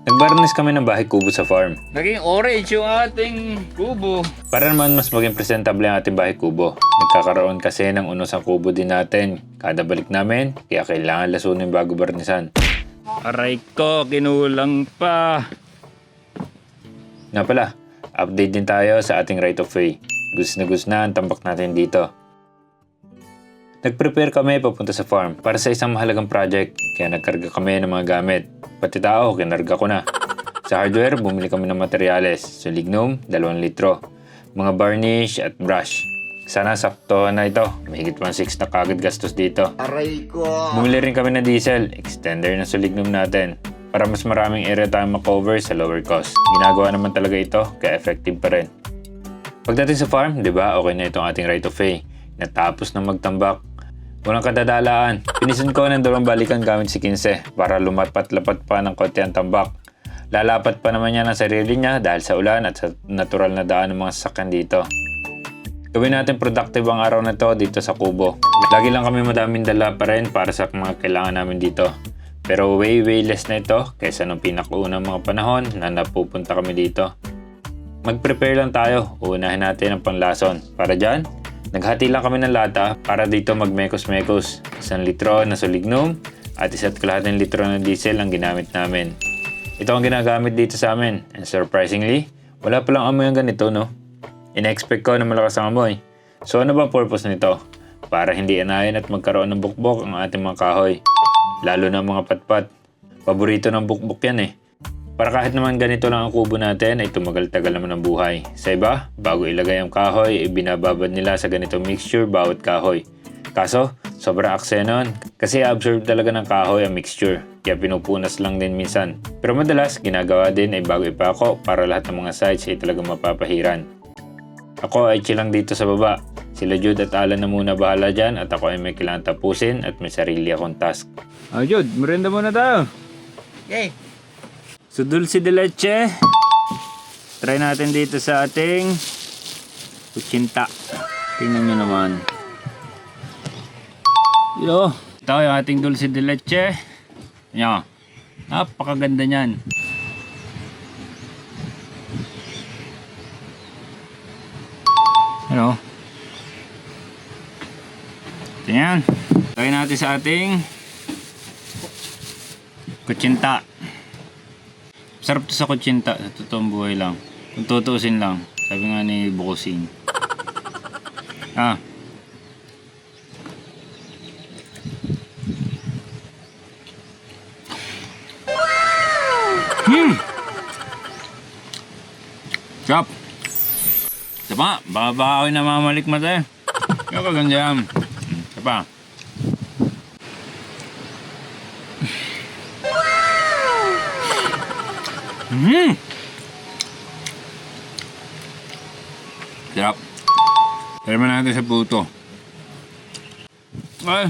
Nagbarnis kami ng bahay kubo sa farm. Naging orange yung ating kubo. Para naman mas maging presentable ang ating bahay kubo. Nagkakaroon kasi ng unos ang kubo din natin. Kada balik namin, kaya kailangan lasunin bago barnisan. Aray ko, kinulang pa. Nga pala, update din tayo sa ating right of way. Gus na ang tambak natin dito. Nag-prepare kami papunta sa farm para sa isang mahalagang project, kaya nagkarga kami ng mga gamit. Pati tao, kinarga ko na. Sa hardware, bumili kami ng materyales, sulignum, 2 litro, mga varnish at brush. Sana sakto na ito, mahigit 1.6 na kagad gastos dito. Aray ko! Bumili rin kami ng diesel, extender ng sulignum natin, para mas maraming area tayong makover sa lower cost. Ginagawa naman talaga ito, kaya effective pa rin. Pagdating sa farm, di ba, okay na itong ating right of way. Natapos na magtambak. Walang kadadalaan. Pinisan ko ng 2 balikan gamit si 15 para lumapat-lapat pa ng konti ang tambak. Lalapat pa naman niya ng sarili niya dahil sa ulan at sa natural na daan ng mga sasakyan dito. Gawin natin productive ang araw na to dito sa kubo. Lagi lang kami madaming dala pa rin para sa mga kailangan namin dito. Pero way less na ito kaysa nung pinakaunang mga panahon na napupunta kami dito. Mag-prepare lang tayo. Uunahin natin ang panglason. Para dyan, naghati lang kami ng lata para dito magmekos-mekos. 1 litro na sulignum at 1.5 litro na diesel ang ginamit namin. Ito ang ginagamit dito sa amin. And surprisingly, wala palang amoy ang ganito, no? In-expect ko na malakas ang amoy. So ano ba purpose nito? Para hindi anayin at magkaroon ng bukbok ang ating mga kahoy. Lalo na mga patpat. Paborito ng bukbok yan eh. Para kahit naman ganito lang ang kubo natin ay tumagal-tagal naman ang buhay. Sa iba, bago ilagay ang kahoy, binababad nila sa ganitong mixture bawat kahoy. Kaso, sobrang akse nun kasi absorb talaga ng kahoy ang mixture. Kaya pinupunas lang din minsan. Pero madalas, ginagawa din ay bago ipako para lahat ng mga sides ay talagang mapapahiran. Ako ay chill lang dito sa baba. Sila Jude at Alan na muna bahala dyan at ako ay may kailangan tapusin at may sarili akong task. Jude, merienda muna tayo. Okay. So, dulce de leche. Try natin dito sa ating kutsinta. Tingnan nyo naman. Ito yung ating dulce de leche. Yan. Napakaganda niyan. Ano? Tingnan. Try natin sa ating kutsinta. Sarap to sa kutsinta, sa totoong buhay lang. Kung tutuusin lang, sabi nga ni Bukosing. Sarap! Sapa, baka ako yung namamalik mata eh. Kaya kaganda yan. Sapa. Sarap. Tara natin sa puto. Ay,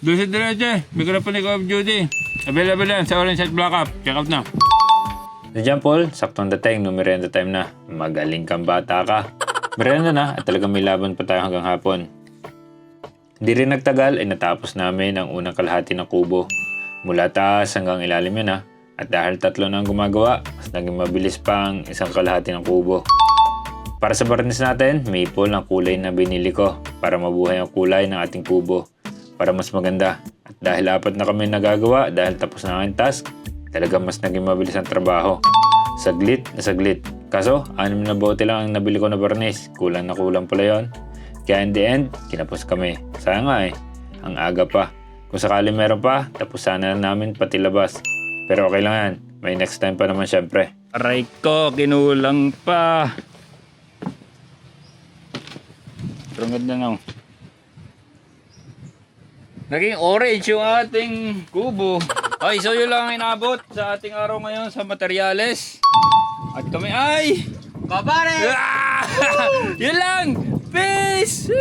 dulce de leche. Bigla pa ni Call of Duty. Available yan sa Orange at Black Up. Check out na. Diyan Paul, saktong dating, no merienda time na. Magaling kang bata ka. Merienda na at talagang may laban pa tayo hanggang hapon. Hindi rin nagtagal ay natapos namin ang unang kalahati ng kubo. Mula taas hanggang ilalim yun na. At dahil 3 na ang gumagawa, mas naging mabilis pa ang isang kalahati ng kubo. Para sa barnis natin, maple ang kulay na binili ko para mabuhay ang kulay ng ating kubo. Para mas maganda. At dahil 4 na kami nagagawa dahil tapos na ang task, talagang mas naging mabilis ang trabaho. Saglit na saglit. Kaso, 6 na bote lang ang nabili ko na barnis. Kulang na kulang pala yun. Kaya in the end, kinapos kami. Sayang nga eh. Ang aga pa. Kung sakali meron pa, tapos sana na namin pati labas. Pero okay lang yan. May next time pa naman syempre. Aray ko, kinulang pa. Rungad na lang. Naging orange yung ating kubo. Ay, so yun lang ang inabot sa ating araw ngayon sa materyales. At kami ay... Babare! Yun lang! Peace!